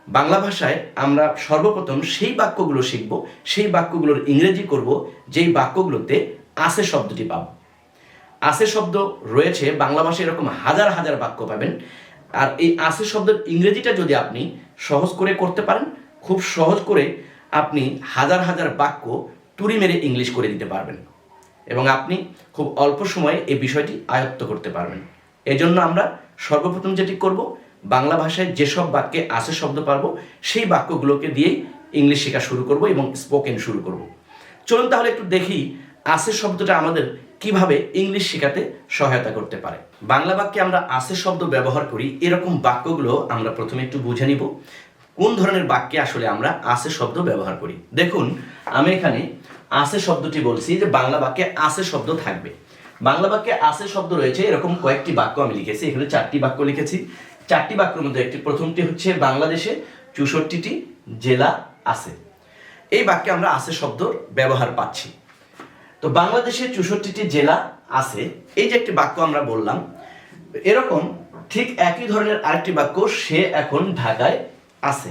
বাংলা ভাষায় আমরা সর্বপ্রথম সেই বাক্যগুলো শিখব, সেই বাক্যগুলোর ইংরেজি করব যেই বাক্যগুলোতে আছে শব্দটি পাব। আছে শব্দ রয়েছে বাংলা ভাষায় এরকম হাজার হাজার বাক্য পাবেন। আর এই আছে শব্দের ইংরেজিটা যদি আপনি সহজ করে করতে পারেন, খুব সহজ করে আপনি হাজার হাজার বাক্য তুড়ি মেরে ইংলিশ করে দিতে পারবেন এবং আপনি খুব অল্প সময়ে এই বিষয়টি আয়ত্ত করতে পারবেন। এজন্য আমরা সর্বপ্রথম যেটি করব, বাংলা ভাষায় যেসব বাক্যে আছে শব্দ পারবো সেই বাক্যগুলোকে দিয়েই ইংলিশ শেখা শুরু করব এবং স্পোকেন শুরু করব। চলুন তাহলে একটু দেখি আছে শব্দটা আমাদের কিভাবে ইংলিশ শেখাতে সহায়তা করতে পারে। বাংলা বাক্যে আমরা আছে শব্দ ব্যবহার করি, এরকম বাক্যগুলো আমরা প্রথমে একটু বুঝে নিব কোন ধরনের বাক্যে আসলে আমরা আছে শব্দ ব্যবহার করি। দেখুন, আমি এখানে আছে শব্দটি বলছি যে বাংলা বাক্যে আছে শব্দ থাকবে। বাংলা বাক্যে আছে শব্দ রয়েছে এরকম কয়েকটি বাক্য আমি লিখেছি, এখানে 4টি বাক্য লিখেছি। 4টি বাক্যের মধ্যে একটি প্রথমটি হচ্ছে বাংলাদেশে 64টি জেলা আছে। এই বাক্যে আমরা আছে শব্দ ব্যবহার পাচ্ছি। তো বাংলাদেশে 64টি জেলা আছে, এই যে একটি বাক্য আমরা বললাম, এরকম ঠিক একই ধরনের আরেকটি বাক্য সে এখন ঢাকায় আছে।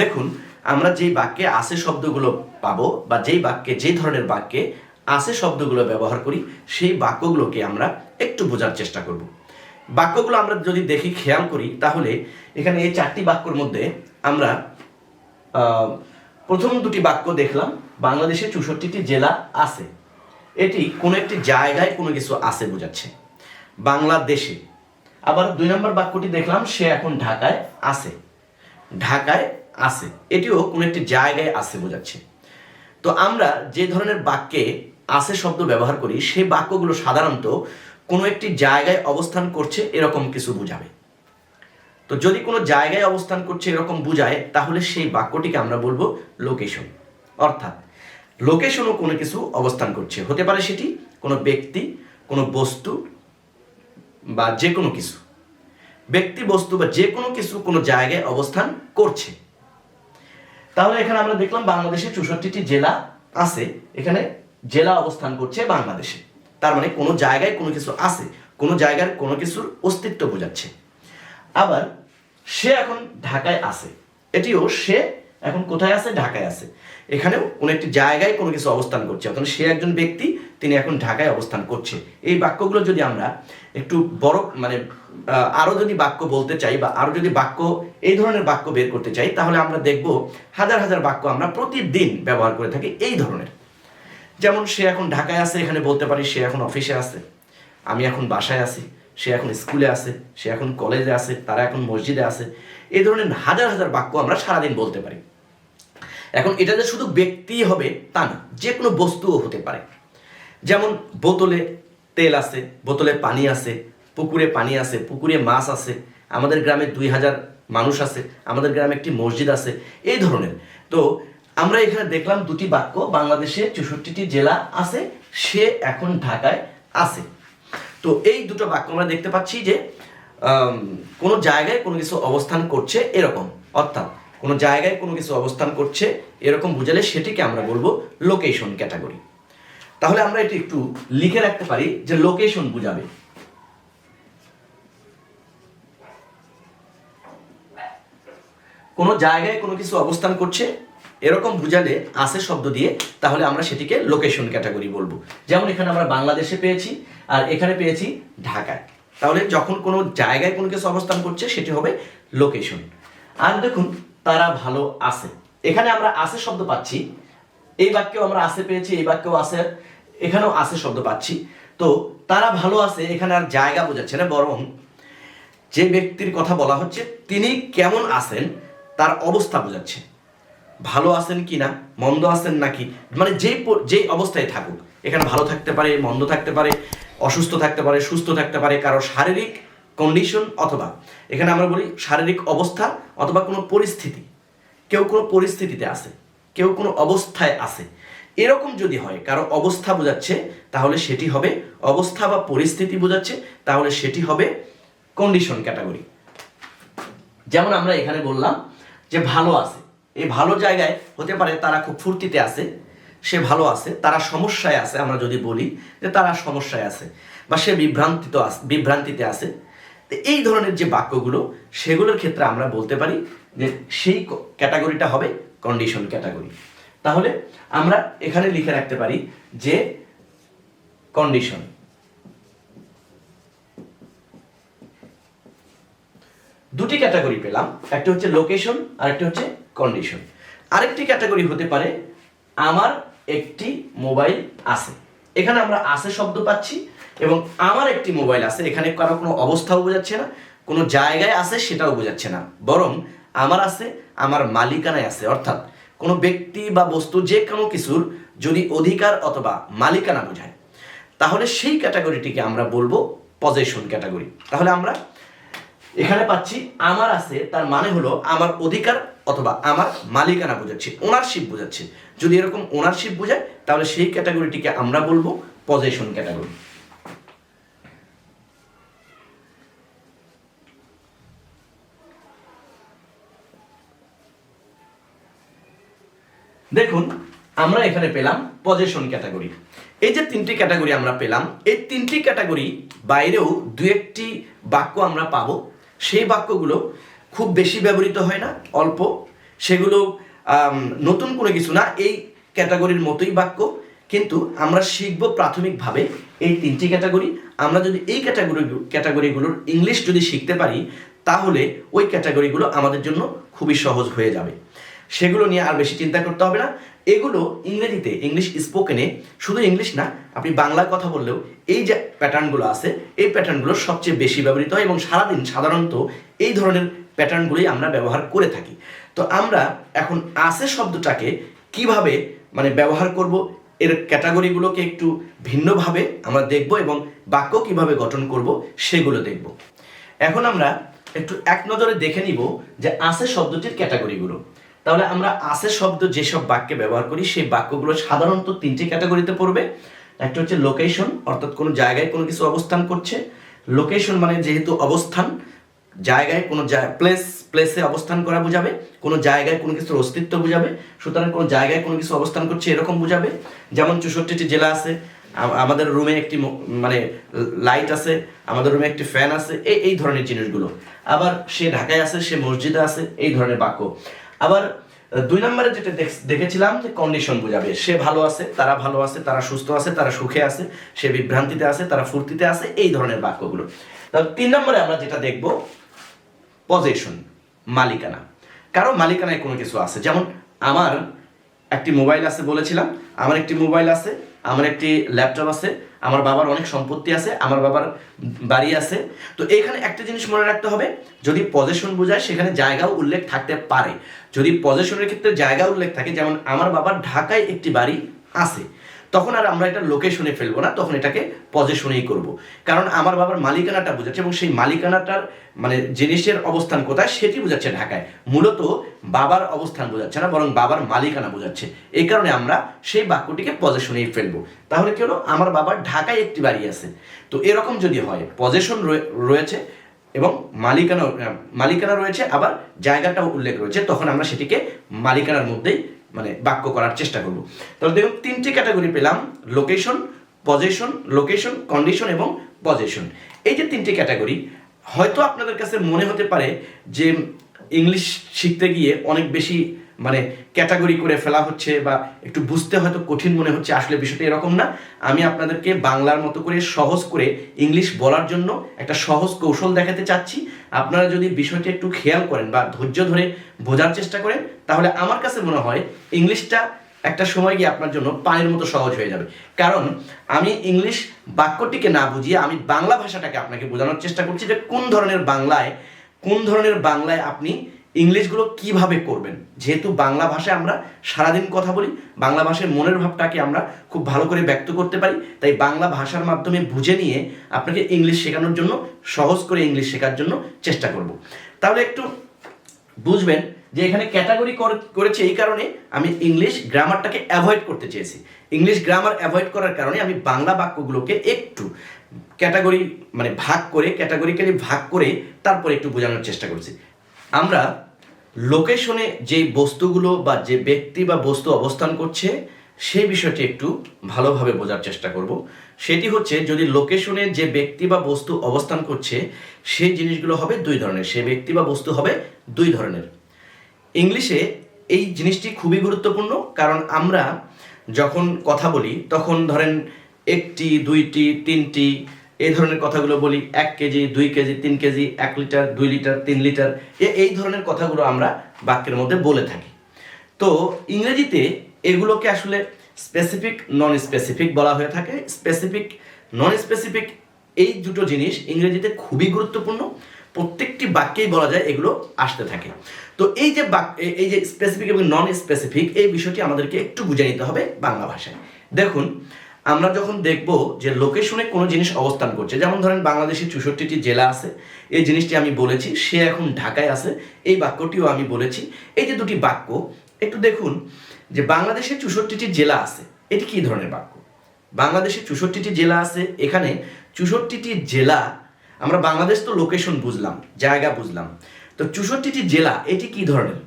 দেখুন, আমরা যেই বাক্যে আছে শব্দগুলো পাবো বা যেই বাক্যে যেই ধরনের বাক্যে আছে শব্দগুলো ব্যবহার করি সেই বাক্যগুলোকে আমরা একটু বোঝার চেষ্টা করব। বাক্যগুলো আমরা যদি দেখি, খেয়াল করি, তাহলে এখানে এই 4টি বাক্যের মধ্যে আমরা প্রথম দুটি বাক্য দেখলাম বাংলাদেশে 64টি জেলা আছে। এটি কোনো একটি জায়গায় কোনো কিছু আছে বোঝাচ্ছে, বাংলাদেশে। আবার 2 নম্বর বাক্যটি দেখলাম সে এখন ঢাকায় আছে। ঢাকায় আছে, এটিও কোনো একটি জায়গায় আছে বোঝাচ্ছে। তো আমরা যে ধরনের বাক্যে আছে শব্দ ব্যবহার করি সেই বাক্যগুলো সাধারণত কোনো একটি জায়গায় অবস্থান করছে এরকম কিছু বোঝাবে। তো যদি কোনো জায়গায় অবস্থান করছে এরকম বোঝায় তাহলে সেই বাক্যটিকে আমরা বলবো লোকেশন। অর্থাৎ লোকেশনও কোনো কিছু অবস্থান করছে, হতে পারে সেটি কোনো ব্যক্তি, কোনো বস্তু বা যে কোনো কিছু। ব্যক্তি, বস্তু বা যে কোনো কিছু কোনো জায়গায় অবস্থান করছে। তাহলে এখানে আমরা দেখলাম বাংলাদেশে 64টি জেলা আছে, এখানে জেলা অবস্থান করছে বাংলাদেশে, তার মানে কোনো জায়গায় কোনো কিছু আছে, কোনো জায়গার কোনো কিছুর অস্তিত্ব বোঝাচ্ছে। আবার সে এখন ঢাকায় আছে, এটিও সে এখন কোথায় আছে? ঢাকায় আছে। এখানেও কোনো একটি জায়গায় কোনো কিছু অবস্থান করছে, অর্থাৎ সে একজন ব্যক্তি, তিনি এখন ঢাকায় অবস্থান করছে। এই বাক্যগুলো যদি আমরা একটু বড় আরো যদি বাক্য বলতে চাই বা আরো যদি বাক্য এই ধরনের বাক্য বের করতে চাই তাহলে আমরা দেখব হাজার হাজার বাক্য আমরা প্রতিদিন ব্যবহার করে থাকি এই ধরনের। যেমন সে এখন ঢাকায় আছে, এখানে বলতে পারি সে এখন অফিসে আছে, আমি এখন বাসায় আছি, সে এখন স্কুলে আছে, সে এখন কলেজে আছে, তারা এখন মসজিদে আছে। এই ধরনের হাজার হাজার বাক্য আমরা সারাদিন বলতে পারি। এখন এটা যে শুধু ব্যক্তি হবে তা না, যে কোনো বস্তুও হতে পারে। যেমন বোতলে তেল আছে, বোতলে পানি আছে, পুকুরে পানি আছে, পুকুরে মাছ আছে, আমাদের গ্রামে 2000 মানুষ আছে, আমাদের গ্রামে একটি মসজিদ আছে, এই ধরনের। তো আমরা এখানে দেখলাম দুটি বাক্য, বাংলাদেশে 64টি জেলা আছে, সে এখন ঢাকায় আছে। তো এই দুটো বাক্য আমরা দেখতে পাচ্ছি যে কোনো জায়গায় কোনো কিছু অবস্থান করছে এরকম, অর্থাৎ কোনো জায়গায় কোনো কিছু অবস্থান করছে এরকম বুঝালে সেটিকে আমরা বলবো লোকেশন ক্যাটাগরি। তাহলে আমরা এটি একটু লিখে রাখতে পারি যে লোকেশন বুঝাবে। কোনো জায়গায় কোনো কিছু অবস্থান করছে এরকম বুঝালে আছে শব্দ দিয়ে তাহলে আমরা সেটিকে লোকেশন ক্যাটাগরি বলবো। যেমন এখানে আমরা বাংলাদেশে পেয়েছি আর এখানে পেয়েছি ঢাকায়, তাহলে যখন কোনো জায়গায় কোনো কিছু অবস্থান করছে সেটি হবে লোকেশন। আর দেখুন, তারা ভালো আছে, এখানে আমরা আছে শব্দ পাচ্ছি, এই বাক্যেও আমরা আছে পেয়েছি, এই বাক্যেও আছে, এখানেও আছে শব্দ পাচ্ছি। তো তারা ভালো আছে এখানে আর জায়গা বোঝাচ্ছে না, বরং যে ব্যক্তির কথা বলা হচ্ছে তিনি কেমন আছেন তার অবস্থা বোঝাচ্ছে। ভালো আছেন কি না, মন্দ আছেন নাকি, মানে যেই অবস্থায় থাকুক, এখানে ভালো থাকতে পারে, মন্দ থাকতে পারে, অসুস্থ থাকতে পারে, সুস্থ থাকতে পারে, কারো শারীরিক কন্ডিশন, অথবা এখানে আমরা বলি শারীরিক অবস্থা অথবা কোনো পরিস্থিতি, কেউ কোনো পরিস্থিতিতে আছে, কেউ কোনো অবস্থায় আছে, এরকম যদি হয়, কারো অবস্থা বোঝাচ্ছে তাহলে সেটি হবে অবস্থা বা পরিস্থিতি বোঝাচ্ছে তাহলে সেটি হবে কন্ডিশন ক্যাটাগরি। যেমন আমরা এখানে বললাম যে ভালো আছে, এই ভালো জায়গায় হতে পারে তারা খুব ফুর্তিতে আছে, সে ভালো আছে, তারা সমস্যায় আছে, আমরা যদি বলি যে তারা সমস্যায় আছে বা সে বিভ্রান্তিতে আছে। এই ধরনের যে বাক্যগুলো সেগুলোর ক্ষেত্রে আমরা বলতে পারি যে সেই ক্যাটাগরিটা হবে কন্ডিশন ক্যাটাগরি। তাহলে আমরা এখানে লিখে রাখতে পারি যে কন্ডিশন। দুটি ক্যাটাগরি পেলাম, একটা হচ্ছে লোকেশন আর একটা হচ্ছে কন্ডিশন। আরেকটি ক্যাটাগরি হতে পারে আমার একটি মোবাইল আছে। এখানে আমরা আছে শব্দ পাচ্ছি এবং আমার একটি মোবাইল আছে, এখানে কারো কোনো অবস্থাও বোঝাচ্ছে না, কোনো জায়গায় আছে সেটাও বোঝাচ্ছে না, বরং আমার আছে আমার মালিকানায় আছে। অর্থাৎ কোনো ব্যক্তি বা বস্তু যে কোনো কিছুর যদি অধিকার অথবা মালিকানা বোঝায় তাহলে সেই ক্যাটাগরিটিকে আমরা বলবো পজেশন ক্যাটাগরি। তাহলে আমরা এখানে পাচ্ছি আমার আছে, তার মানে হলো আমার অধিকার অথবা আমার মালিকানা বোঝাচ্ছে, ওনারশিপ বোঝাচ্ছে। যদি এরকম ওনারশিপ বোঝায় তাহলে সেই ক্যাটাগরিটিকে আমরা বলবো পজেশন ক্যাটাগরি। দেখুন আমরা এখানে পেলাম পজেশন ক্যাটাগরি। এই যে তিনটি ক্যাটাগরি আমরা পেলাম, এই তিনটি ক্যাটাগরি বাইরেও দু একটি বাক্য আমরা পাবো। সেই বাক্যগুলো খুব বেশি ব্যবহৃত হয় না, অল্প, সেগুলো নতুন কোনো কিছু না, এই ক্যাটাগরির মতোই বাক্য, কিন্তু আমরা শিখব প্রাথমিকভাবে এই তিনটি ক্যাটাগরি। আমরা যদি এই ক্যাটাগরিগুলোর ইংলিশ যদি শিখতে পারি তাহলে ওই ক্যাটাগরিগুলো আমাদের জন্য খুবই সহজ হয়ে যাবে। সেগুলো নিয়ে আর বেশি চিন্তা করতে হবে না। এগুলো ইংরেজিতে, ইংলিশ স্পোকেনে, শুধু ইংলিশ না, আপনি বাংলায় কথা বললেও এই যে প্যাটার্নগুলো আছে এই প্যাটার্নগুলো সবচেয়ে বেশি ব্যবহৃত হয় এবং সারাদিন সাধারণত এই ধরনের প্যাটার্নগুলোই আমরা ব্যবহার করে থাকি। তো আমরা এখন আছে শব্দটাকে কিভাবে ব্যবহার করব, এর ক্যাটাগরিগুলোকে একটু ভিন্নভাবে আমরা দেখব এবং বাক্য কিভাবে গঠন করব সেগুলো দেখব। এখন আমরা একটু এক নজরে দেখে নিব যে আছে শব্দটির ক্যাটাগরিগুলো। তাহলে আমরা আছে শব্দ যেসব বাক্যে ব্যবহার করি সেই বাক্যগুলো সাধারণত তিনটি ক্যাটাগরিতে পড়বে। একটা হচ্ছে লোকেশন, অর্থাৎ কোনো জায়গায় কোনো কিছু অবস্থান করছে। লোকেশন মানে যেহেতু অবস্থান, জায়গায় কোনো প্লেসে অবস্থান করা বোঝাবে, কোনো জায়গায় কোনো কিছুর অস্তিত্ব বোঝাবে, সুতরাং কোনো জায়গায় কোনো কিছু অবস্থান করছে এরকম বোঝাবে। যেমন 64টি জেলা আছে, আমাদের রুমে একটি লাইট আছে, আমাদের রুমে একটি ফ্যান আছে, এই ধরনের জিনিসগুলো। আবার সে ঢাকায় আছে, সে মসজিদে আছে, এই ধরনের বাক্য। আবার 2 নম্বরে যেটা দেখেছিলাম যে কন্ডিশন বোঝাবে, সে ভালো আছে, তারা সুস্থ আছে, তারা সুখে আছে, সে বিভ্রান্তিতে আছে, তারা ফুর্তিতে আছে, এই ধরনের বাক্যগুলো। তাহলে 3 নম্বরে আমরা যেটা দেখব পজেশন, মালিকানা। কারো মালিকানায় কোনো কিছু আছে, যেমন আমার একটি মোবাইল আছে বলেছিলাম, আমার একটি মোবাইল আছে, আমার একটি ল্যাপটপ আছে, আমার বাবার অনেক সম্পত্তি আছে, আমার বাবার বাড়ি আছে। তো এখানে একটা জিনিস মনে রাখতে হবে, যদি পজেশন বোঝায় সেখানে জায়গাও উল্লেখ থাকতে পারে। যদি পজেশনের ক্ষেত্রে জায়গা উল্লেখ থাকে, যেমন আমার বাবার ঢাকায় একটি বাড়ি আছে, তখন আর আমরা এটা লোকেশনে ফেলবো না, তখন এটাকে পজেশনেই করব। কারণ আমার বাবার মালিকানাটা বোঝাচ্ছে এবং সেই মালিকানাটার জিনিসের অবস্থান কোথায় সেটি বোঝাচ্ছে ঢাকায়, মূলত বাবার অবস্থান বোঝাচ্ছে না, বরং বাবার মালিকানা বোঝাচ্ছে। এই কারণে আমরা সেই বাক্যটিকে পজেশনেই ফেলবো। তাহলে কি হলো, আমার বাবার ঢাকায় একটি বাড়ি আছে। তো এরকম যদি হয়, পজেশন রয়েছে এবং মালিকানা রয়েছে, আবার জায়গাটাও উল্লেখ রয়েছে, তখন আমরা সেটিকে মালিকানার মধ্যেই বাক্য করার চেষ্টা করব। তাহলে দেখুন 3টি ক্যাটাগরি পেলাম, লোকেশন, পজেশন, লোকেশন, কন্ডিশন এবং পজেশন। এই যে 3টি ক্যাটাগরি, হয়তো আপনাদের কাছে মনে হতে পারে যে ইংলিশ শিখতে গিয়ে অনেক বেশি ক্যাটাগরি করে ফেলা হচ্ছে বা একটু বুঝতে হয়তো কঠিন মনে হচ্ছে। আসলে বিষয়টা এরকম না। আমি আপনাদেরকে বাংলার মতো করে সহজ করে ইংলিশ বলার জন্য একটা সহজ কৌশল দেখাতে চাচ্ছি। আপনারা যদি বিষয়টি একটু খেয়াল করেন বা ধৈর্য ধরে বোঝার চেষ্টা করেন তাহলে আমার কাছে মনে হয় ইংলিশটা একটা সময় গিয়ে আপনার জন্য পানির মতো সহজ হয়ে যাবে। কারণ আমি ইংলিশ বাক্যটিকে না বুঝিয়ে আমি বাংলা ভাষাটাকে আপনাকে বোঝানোর চেষ্টা করছি যে কোন ধরনের বাংলায় আপনি ইংলিশগুলো কিভাবে করবেন। যেহেতু বাংলা ভাষায় আমরা সারাদিন কথা বলি, বাংলা ভাষায় মনের ভাবটাকে আমরা খুব ভালো করে ব্যক্ত করতে পারি, তাই বাংলা ভাষার মাধ্যমে বুঝে নিয়ে আপনাকে ইংলিশ শেখানোর জন্য, সহজ করে ইংলিশ শেখার জন্য চেষ্টা করব। তাহলে একটু বুঝবেন যে এখানে ক্যাটাগরি করেছে এই কারণে আমি ইংলিশ গ্রামারটাকে অ্যাভয়েড করতে চেয়েছি। ইংলিশ গ্রামার অ্যাভয়েড করার কারণে আমি বাংলা বাক্যগুলোকে একটু ক্যাটাগরিক্যালি ভাগ করে তারপরে একটু বোঝানোর চেষ্টা করছি। আমরা লোকেশনে যে বস্তুগুলো বা যে ব্যক্তি বা বস্তু অবস্থান করছে সেই বিষয়টি একটু ভালোভাবে বোঝার চেষ্টা করব। সেটি হচ্ছে, যদি লোকেশনে যে ব্যক্তি বা বস্তু অবস্থান করছে সেই জিনিসগুলো হবে 2 ধরনের, সেই ব্যক্তি বা বস্তু হবে 2 ধরনের। ইংলিশে এই জিনিসটি খুবই গুরুত্বপূর্ণ, কারণ আমরা যখন কথা বলি তখন ধরেন একটি, দুইটি, তিনটি এই ধরনের কথাগুলো বলি, 1 KG, 2 KG, 3 KG, 1 litre, 2 litre, 3 litre, এই ধরনের কথাগুলো আমরা বাক্যের মধ্যে বলে থাকি। তো ইংরেজিতে এগুলোকে আসলে স্পেসিফিক, নন স্পেসিফিক বলা হয়ে থাকে। স্পেসিফিক, নন স্পেসিফিক এই দুটো জিনিস ইংরেজিতে খুবই গুরুত্বপূর্ণ, প্রত্যেকটি বাক্যেই বলা যায় এগুলো আসতে থাকে। তো এই যে স্পেসিফিক এবং নন স্পেসিফিক এই বিষয়টি আমাদেরকে একটু বুঝে নিতে হবে বাংলা ভাষায়। দেখুন, আমরা যখন দেখব যে লোকেশনে কোনো জিনিস অবস্থান করছে, যেমন ধরেন বাংলাদেশে 64টি জেলা আছে, এই জিনিসটি আমি বলেছি, সে এখন ঢাকায় আছে, এই বাক্যটিও আমি বলেছি। এই যে দুটি বাক্য, একটু দেখুন যে বাংলাদেশে 64টি জেলা আছে, এটি কি ধরনের বাক্য? বাংলাদেশে 64টি জেলা আছে, এখানে 64টি জেলা, আমরা বাংলাদেশ তো লোকেশন বুঝলাম, জায়গা বুঝলাম, তো 64টি জেলা এটি কি ধরনের?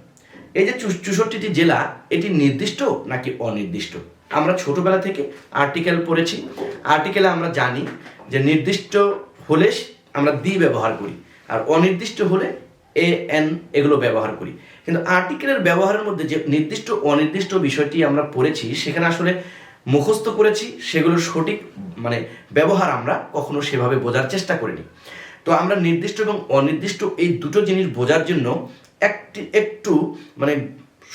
এই যে 64টি জেলা, এটি নির্দিষ্ট নাকি অনির্দিষ্ট? আমরা ছোটবেলা থেকে আর্টিকেল পড়েছি, আর্টিকেলে আমরা জানি যে নির্দিষ্ট হলে আমরা দি ব্যবহার করি, আর অনির্দিষ্ট হলে এ এন এগুলো ব্যবহার করি। কিন্তু আর্টিকেলের ব্যবহারের মধ্যে যে নির্দিষ্ট অনির্দিষ্ট বিষয়টি আমরা পড়েছি, সেখানে আসলে মুখস্থ করেছি, সেগুলোর সঠিক ব্যবহার আমরা কখনো সেভাবে বোঝার চেষ্টা করিনি। তো আমরা নির্দিষ্ট এবং অনির্দিষ্ট এই দুটো জিনিস বোঝার জন্য একটু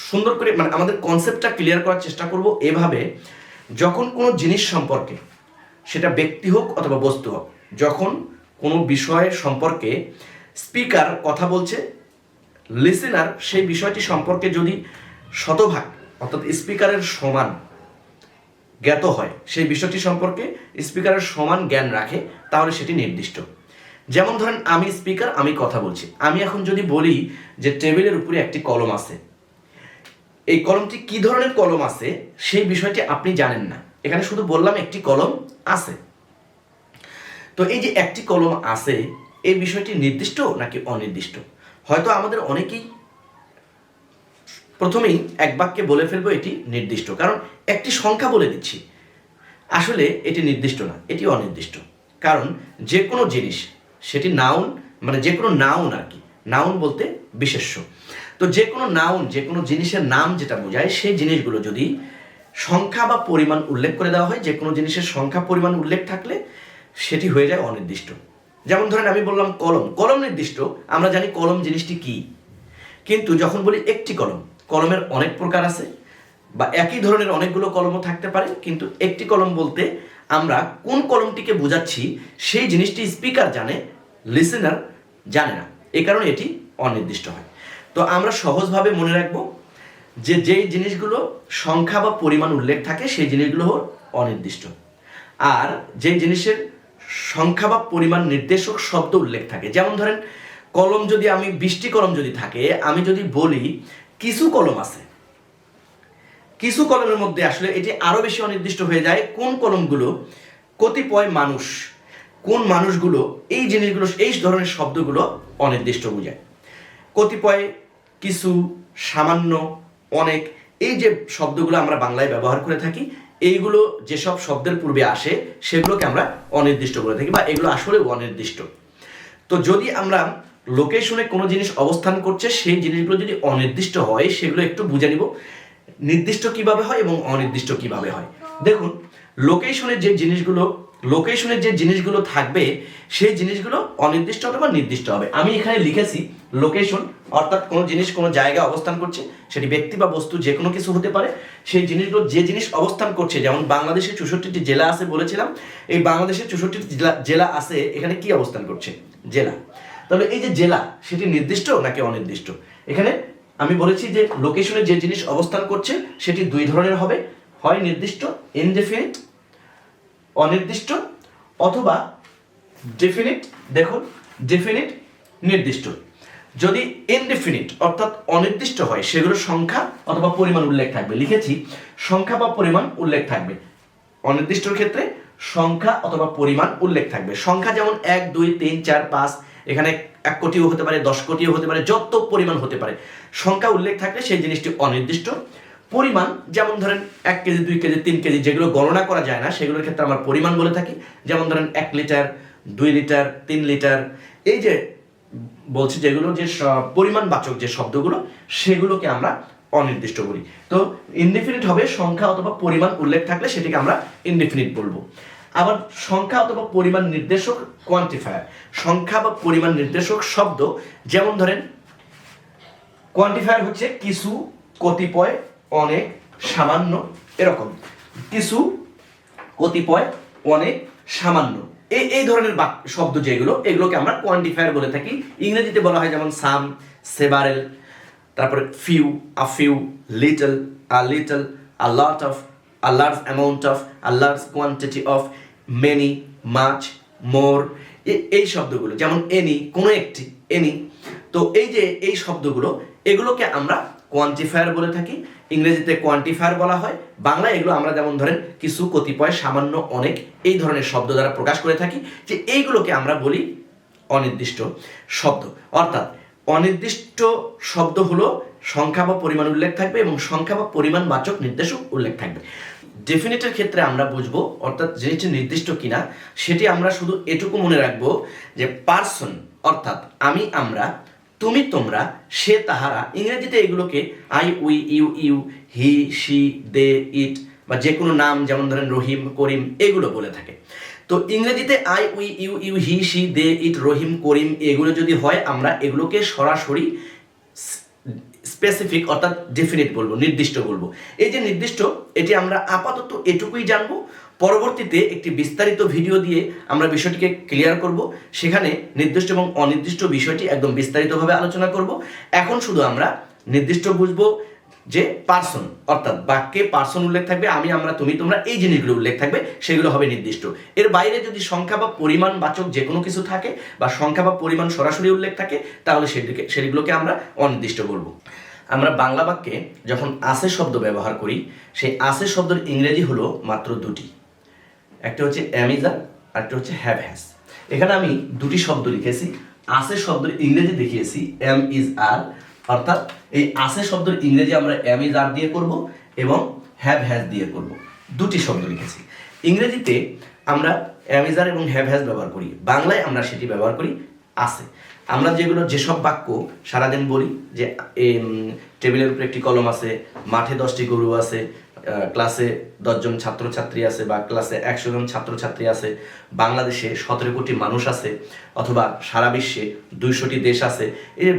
সুন্দর করে আমাদের কনসেপ্টটা ক্লিয়ার করার চেষ্টা করব এভাবে, যখন কোনো জিনিস সম্পর্কে, সেটা ব্যক্তি হোক অথবা বস্তু হোক, যখন কোনো বিষয় সম্পর্কে স্পিকার কথা বলছে, লিসেনার সেই বিষয়টি সম্পর্কে যদি শতভাগ অর্থাৎ স্পিকারের সমান জ্ঞাত হয়, সেই বিষয়টি সম্পর্কে স্পিকারের সমান জ্ঞান রাখে, তাহলে সেটি নির্দিষ্ট। যেমন ধরেন আমি স্পিকার, আমি কথা বলছি, আমি এখন যদি বলি যে টেবিলের উপরে একটি কলম আছে, এই কলমটি কি ধরনের কলম আছে সেই বিষয়টি আপনি জানেন না, এখানে শুধু বললাম একটি কলম আছে। তো এই যে একটি কলম আছে, এই বিষয়টি নির্দিষ্ট নাকি অনির্দিষ্ট? হয়তো আমাদের অনেকেই প্রথমেই এক বাক্যে বলে ফেলবো এটি নির্দিষ্ট, কারণ একটি সংখ্যা বলে দিচ্ছি। আসলে এটি নির্দিষ্ট না, এটি অনির্দিষ্ট। কারণ যে কোনো জিনিস, সেটি নাউন, যে কোনো নাউন আর কি, নাউন বলতে বিশেষ্য। তো যে কোনো নাউন, যে কোনো জিনিসের নাম যেটা বোঝায়, সেই জিনিসগুলো যদি সংখ্যা বা পরিমাণ উল্লেখ করে দেওয়া হয়, যে কোনো জিনিসের সংখ্যা পরিমাণ উল্লেখ থাকলে সেটি হয়ে যায় অনির্দিষ্ট। যেমন ধরেন আমি বললাম কলম, কলম নির্দিষ্ট, আমরা জানি কলম জিনিসটি কি। কিন্তু যখন বলি একটি কলম, কলমের অনেক প্রকার আছে, বা একই ধরনের অনেকগুলো কলমও থাকতে পারে, কিন্তু একটি কলম বলতে আমরা কোন কলমটিকে বোঝাচ্ছি সেই জিনিসটি স্পিকার জানে, লিসেনার জানে না, এই কারণে এটি অনির্দিষ্ট হয়। তো আমরা সহজভাবে মনে রাখবো যে যেই জিনিসগুলো সংখ্যা বা পরিমাণ উল্লেখ থাকে সেই জিনিসগুলো হল অনির্দিষ্ট, আর যেই জিনিসের সংখ্যা বা পরিমাণ নির্দেশক শব্দ উল্লেখ থাকে, যেমন ধরেন কলম যদি আমি 20টি কলম যদি থাকে, আমি যদি বলি কিছু কলম আছে, কিছু কলমের মধ্যে আসলে এটি আরো বেশি অনির্দিষ্ট হয়ে যায়। কোন কলমগুলো, কতিপয় মানুষ, কোন মানুষগুলো, এই জিনিসগুলো, এই ধরনের শব্দগুলো অনির্দিষ্ট বোঝায়। কতিপয়, কিছু, সামান্য, অনেক, এই যে শব্দগুলো আমরা বাংলায় ব্যবহার করে থাকি, এইগুলো যেসব শব্দের পূর্বে আসে সেগুলোকে আমরা অনির্দিষ্ট করে থাকি, বা এগুলো আসলে অনির্দিষ্ট। তো যদি আমরা লোকেশনে কোনো জিনিস অবস্থান করছে, সেই জিনিসগুলো যদি অনির্দিষ্ট হয়, সেগুলো একটু বুঝে নিব নির্দিষ্ট কিভাবে হয় এবং অনির্দিষ্ট কিভাবে হয়। দেখুন, লোকেশনের যে জিনিসগুলো থাকবে, সেই জিনিসগুলো অনির্দিষ্ট অথবা নির্দিষ্ট হবে। আমি এখানে লিখেছি লোকেশন, অর্থাৎ কোনো জিনিস কোনো জায়গায় অবস্থান করছে, সেটি ব্যক্তি বা বস্তু যে কোনো কিছু হতে পারে। সেই জিনিসগুলো, যে জিনিস অবস্থান করছে, যেমন বাংলাদেশে 64টি জেলা আছে বলেছিলাম, এই বাংলাদেশে 64টি জেলা আছে, এখানে কি অবস্থান করছে? জেলা। তাহলে এই যে জেলা, সেটি নির্দিষ্ট নাকি অনির্দিষ্ট? এখানে আমি বলেছি যে লোকেশনে যে জিনিস অবস্থান করছে সেটি দুই ধরনের হবে, হয় নির্দিষ্ট ইনডেফিনিট অনির্দিষ্ট, অথবা ডেফিনিট। দেখুন, ডেফিনিট নির্দিষ্ট। যদি ইনডেফিনিট অর্থাৎ অনির্দিষ্ট হয়, সেগুলোর সংখ্যা অথবা পরিমাণ উল্লেখ থাকবে। লিখেছি সংখ্যা বা পরিমাণ উল্লেখ থাকবে। অনির্দিষ্টর ক্ষেত্রে সংখ্যা অথবা পরিমাণ উল্লেখ থাকবে। সংখ্যা যেমন 1 2 3 4 5, এখানে 1 কোটিও হতে পারে, 10 কোটিও হতে পারে, যত পরিমাণ হতে পারে, সংখ্যা উল্লেখ থাকলে সেই জিনিসটি অনির্দিষ্ট। পরিমাণ যেমন ধরেন 1 কেজি 2 কেজি 3 কেজি, যেগুলো গণনা করা যায় না, সেগুলোর ক্ষেত্রে আমরা পরিমাণ বলে থাকি। যেমন ধরেন 1 লিটার 2 লিটার 3 লিটার, এই যে বলছি যেগুলো যে পরিমাণবাচক যে শব্দগুলো সেগুলোকে আমরা অনির্দিষ্ট বলি। তো ইনডিফিনিট হবে সংখ্যা অথবা পরিমাণ উল্লেখ থাকলে সেটিকে আমরা ইনডিফিনিট বলবো। আবার সংখ্যা অথবা পরিমাণ নির্দেশক কোয়ান্টিফায়ার, সংখ্যা বা পরিমাণ নির্দেশক শব্দ, যেমন ধরেন কোয়ান্টিফায়ার হচ্ছে কিছু, কতিপয়, অনেক, সামান্য, এরকম কিছু, কতিপয়, অনেক, সামান্য, এই ধরনের শব্দ যেগুলো এগুলোকে আমরা কোয়ান্টিফায়ার বলে থাকি। ইংরেজিতে বলা হয় যেমন সাম, সেভারেল, তারপরে few, a few, little, a little, a lot of, a large amount of, a large quantity of, many, much, more, এই শব্দগুলো, যেমন এনি, কোনো একটি, এনি। তো এই যে এই শব্দগুলো এগুলোকে আমরা কোয়ান্টিফায়ার বলে থাকি, ইংরেজিতে কোয়ান্টিফায়ার বলা হয়। বাংলায় এগুলো আমরা যেমন ধরেন কিছু, কতিপয়, সামান্য, অনেক, এই ধরনের শব্দ দ্বারা প্রকাশ করে থাকি, যে এইগুলোকে আমরা বলি অনির্দিষ্ট শব্দ। অর্থাৎ অনির্দিষ্ট শব্দ হলো সংখ্যা বা পরিমাণ উল্লেখ থাকবে এবং সংখ্যা বা পরিমাণ বাচক নির্দেশক উল্লেখ থাকবে। ডেফিনিটের ক্ষেত্রে আমরা বুঝবো অর্থাৎ জিনিসটি নির্দিষ্ট কিনা সেটি আমরা শুধু এটুকু মনে রাখবো যে পার্সন অর্থাৎ আমি, আমরা, তুমি, তোমরা, সে, তাহারা, ইংরেজিতে এগুলোকে I, we, you, you, he, she, they, it বা যে কোনো নাম যেমন ধরেন রহিম, করিম এগুলো বলে থাকে। তো ইংরেজিতে I, we, you, you, he, she, they, it, Rahim, Karim এগুলো যদি হয় আমরা এগুলোকে সরাসরি স্পেসিফিক অর্থাৎ ডেফিনিট বলবো, নির্দিষ্ট বলবো। এই যে নির্দিষ্ট এটি আমরা আপাতত এটুকুই জানবো, পরবর্তীতে একটি বিস্তারিত ভিডিও দিয়ে আমরা বিষয়টিকে ক্লিয়ার করব, সেখানে নির্দিষ্ট এবং অনির্দিষ্ট বিষয়টি একদম বিস্তারিতভাবে আলোচনা করব। এখন শুধু আমরা নির্দিষ্ট বুঝবো যে পার্সন অর্থাৎ বাক্যে পার্সন উল্লেখ থাকবে, আমি, আমরা, তুমি, তোমরা, এই জিনিসগুলো উল্লেখ থাকবে, সেগুলো হবে নির্দিষ্ট। এর বাইরে যদি সংখ্যা বা পরিমাণ বাচক যে কোনো কিছু থাকে বা সংখ্যা বা পরিমাণ সরাসরি উল্লেখ থাকে তাহলে সেগুলোকে আমরা অনির্দিষ্ট বলবো। আমরা বাংলা বাক্যে যখন আছে শব্দ ব্যবহার করি সেই আছে শব্দের ইংরেজি হলো মাত্র দুটি, একটা হচ্ছে অ্যাম ইজ আর, একটা হচ্ছে হ্যাভ হ্যাজ। এখানে আমি দুটি শব্দ লিখেছি, আছে শব্দের ইংরেজি দেখিয়েছি অ্যাম ইজ আর, অর্থাৎ এই আছে শব্দের ইংরেজি আমরা অ্যাম ইজ আর দিয়ে করব এবং হ্যাভ হ্যাজ দিয়ে করব, দুটি শব্দ লিখেছি। ইংরেজিতে আমরা অ্যাম ইজ আর এবং হ্যাভ হ্যাজ ব্যবহার করি, বাংলায় আমরা সেটি ব্যবহার করি আছে। আমরা যেসব বাক্য সারাদিন বলি যে টেবিলের উপরে একটি কলম আছে, মাঠে 10টি গরু আছে, ক্লাসে 10 জন ছাত্রছাত্রী আছে বা ক্লাসে 100 জন ছাত্রছাত্রী আছে, বাংলাদেশে 17 কোটি মানুষ আছে, অথবা সারা বিশ্বে 200টি দেশ আছে, এই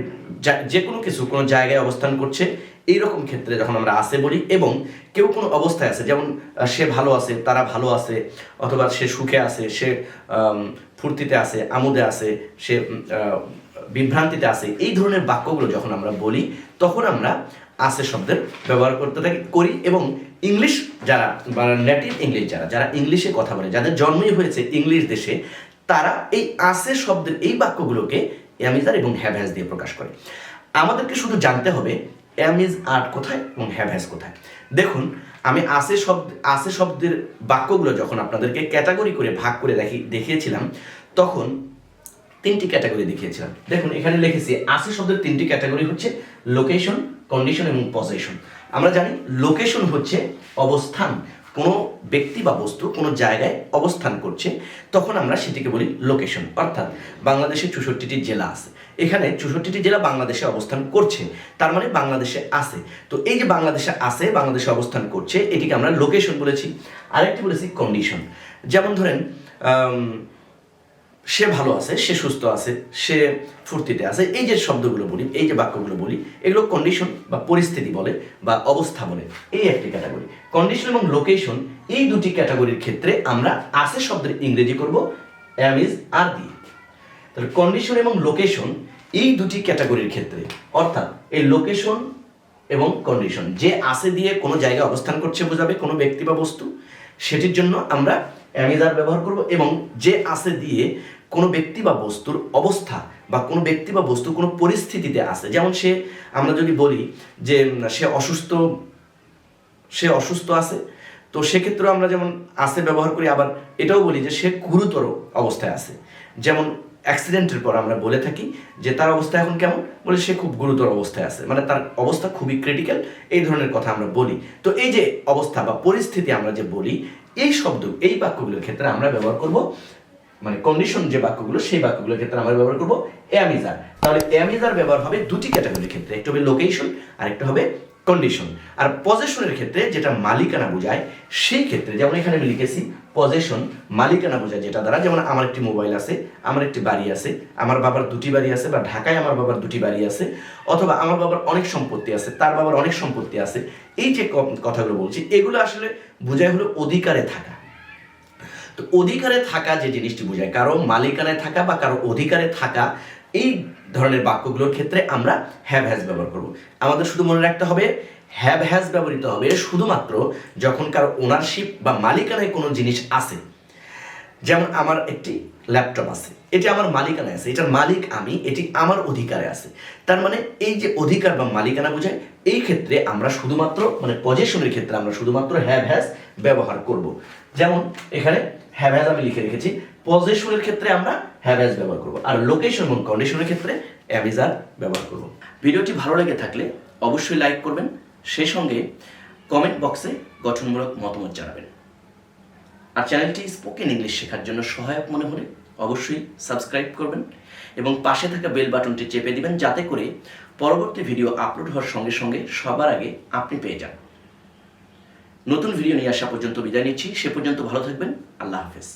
যে কোনো কিছু কোনো জায়গায় অবস্থান করছে, এইরকম ক্ষেত্রে যখন আমরা আছে বলি এবং কেউ কোনো অবস্থায় আছে, যেমন সে ভালো আছে, তারা ভালো আছে, অথবা সে সুখে আছে, সে ফুর্তিতে আছে, আমোদে আছে, সে বিভ্রান্তিতে আছে, এই ধরনের বাক্যগুলো যখন আমরা বলি তখন আমরা আছে শব্দের ব্যবহার করি। এবং ইংলিশ যারা বা নেটিভ ইংলিশ যারা ইংলিশে কথা বলে, যাদের জন্মই হয়েছে ইংলিশ দেশে, তারা এই আছে শব্দের এই বাক্যগুলোকে অ্যাম ইজ আর এবং হ্যাভ হ্যাজ দিয়ে প্রকাশ করে। আমাদেরকে শুধু জানতে হবে অ্যাম ইজ আর কোথায় এবং হ্যাভ হ্যাজ কোথায়। দেখুন, আমি আছে শব্দের বাক্যগুলো যখন আপনাদেরকে ক্যাটাগরি করে ভাগ করে দেখিয়েছিলাম তখন 3টি ক্যাটাগরি দেখিয়েছিলাম। দেখুন এখানে লিখেছি আছে শব্দের 3টি ক্যাটাগরি হচ্ছে লোকেশন, কন্ডিশন এবং পজিশন। আমরা জানি লোকেশন হচ্ছে অবস্থান, কোনো ব্যক্তি বা বস্তু কোনো জায়গায় অবস্থান করছে তখন আমরা সেটিকে বলি লোকেশন। অর্থাৎ বাংলাদেশে 64টি জেলা আছে, এখানে 64টি জেলা বাংলাদেশে অবস্থান করছে, তার মানে বাংলাদেশে আছে। তো এই যে বাংলাদেশে আছে, বাংলাদেশে অবস্থান করছে, এটিকে আমরা লোকেশন বলেছি। আরেকটি বলেছি কন্ডিশন, যেমন ধরেন সে ভালো আছে, সে সুস্থ আছে, সে ফুর্তিতে আছে, এই যে শব্দগুলো বলি, এই যে বাক্যগুলো বলি, এগুলো কন্ডিশন বা পরিস্থিতি বলে বা অবস্থা বলে, এই একটি ক্যাটাগরি। কন্ডিশন এবং লোকেশন এই দুটি ক্যাটাগরির ক্ষেত্রে আমরা আছে শব্দের ইংরেজি করব অ্যাম ইজ আর দিয়ে। তাহলে কন্ডিশন এবং লোকেশন এই দুটি ক্যাটাগরির ক্ষেত্রে, অর্থাৎ এই লোকেশন এবং কন্ডিশন, যে আছে দিয়ে কোনো জায়গায় অবস্থান করছে বোঝাবে কোনো ব্যক্তি বা বস্তু, সেটির জন্য আমরা অ্যাম ইজ আর ব্যবহার করব। এবং যে আছে দিয়ে কোনো ব্যক্তি বা বস্তুর অবস্থা বা কোনো ব্যক্তি বা বস্তু কোনো পরিস্থিতিতে আছে, যেমন আমরা যদি বলি যে সে অসুস্থ আছে, তো সেক্ষেত্রে আমরা যেমন আছে ব্যবহার করি, আবার এটাও বলি যে সে গুরুতর অবস্থায় আছে। যেমন অ্যাক্সিডেন্টের পর আমরা বলে থাকি যে তার অবস্থা এখন কেমন, বলে সে খুব গুরুতর অবস্থায় আছে, মানে তার অবস্থা খুবই ক্রিটিক্যাল, এই ধরনের কথা আমরা বলি। তো এই যে অবস্থা বা পরিস্থিতি আমরা যে বলি, এই বাক্যগুলোর ক্ষেত্রে আমরা ব্যবহার করব মানে কন্ডিশন যে বাক্যগুলো সেই বাক্যগুলোর ক্ষেত্রে আমরা ব্যবহার করব এম ইজ আর। তাহলে এম ইজ আর ব্যবহার হবে দুটি ক্যাটাগরির ক্ষেত্রে, একটা হবে লোকেশন আর একটা হবে কন্ডিশন। আর পজেশনের ক্ষেত্রে যেটা মালিকানা বোঝায় সেই ক্ষেত্রে, যেমন এখানে আমি লিখেছি পজেশন মালিকানা বোঝায় যেটা দ্বারা, যেমন আমার একটি মোবাইল আছে, আমার একটি বাড়ি আছে, আমার বাবার দুটি বাড়ি আছে, বা ঢাকায় আমার বাবার দুটি বাড়ি আছে, অথবা আমার বাবার অনেক সম্পত্তি আছে, তার বাবার অনেক সম্পত্তি আছে, এই যে কথাগুলো বলছি এগুলো আসলে বোঝায় হলো অধিকারে থাকা। তো অধিকারে থাকা যে জিনিসটি বোঝায়, কারো মালিকানায় থাকা বা কারো অধিকারে থাকা, এই ধরনের বাক্যগুলোর ক্ষেত্রে আমরা হ্যাভ হ্যাজ ব্যবহার করব। আমাদের শুধু মনে রাখতে হবে হ্যাভ হ্যাজ ব্যবহৃত হবে শুধুমাত্র যখন কারো ওনারশিপ বা মালিকানায় কোনো জিনিস আছে। যেমন আমার একটি ল্যাপটপ আছে, এটি আমার মালিকানায় আছে, এটার মালিক আমি, এটি আমার অধিকারে আছে। তার মানে এই যে অধিকার বা মালিকানা বোঝায়, এই ক্ষেত্রে আমরা শুধুমাত্র মানে পজেশনের ক্ষেত্রে আমরা শুধুমাত্র হ্যাভ হ্যাজ ব্যবহার করব। যেমন এখানে হ্যাভ হ্যাজ আমি লিখে রেখেছি, পজেশনের ক্ষেত্রে আমরা হ্যাভ হ্যাজ ব্যবহার করব, আর লোকেশন এবং কন্ডিশনের ক্ষেত্রে এম ইজ আর ব্যবহার করব। ভিডিওটি ভালো লেগে থাকলে অবশ্যই লাইক করবেন, সেই সঙ্গে কমেন্ট বক্সে গঠনমূলক মতামত জানাবেন। আর চ্যানেলটি স্পোকেন ইংলিশ শেখার জন্য সহায়ক মনে হলে অবশ্যই সাবস্ক্রাইব করবেন এবং পাশে থাকা বেল বাটনটি চেপে দিবেন, যাতে করে পরবর্তী ভিডিও আপলোড হওয়ার সঙ্গে সঙ্গে সবার আগে আপনি পেয়ে যান। নতুন ভিডিও নিয়ে আসা পর্যন্ত বিদায় নিচ্ছি, সে পর্যন্ত ভালো থাকবেন। আল্লাহ হাফেজ।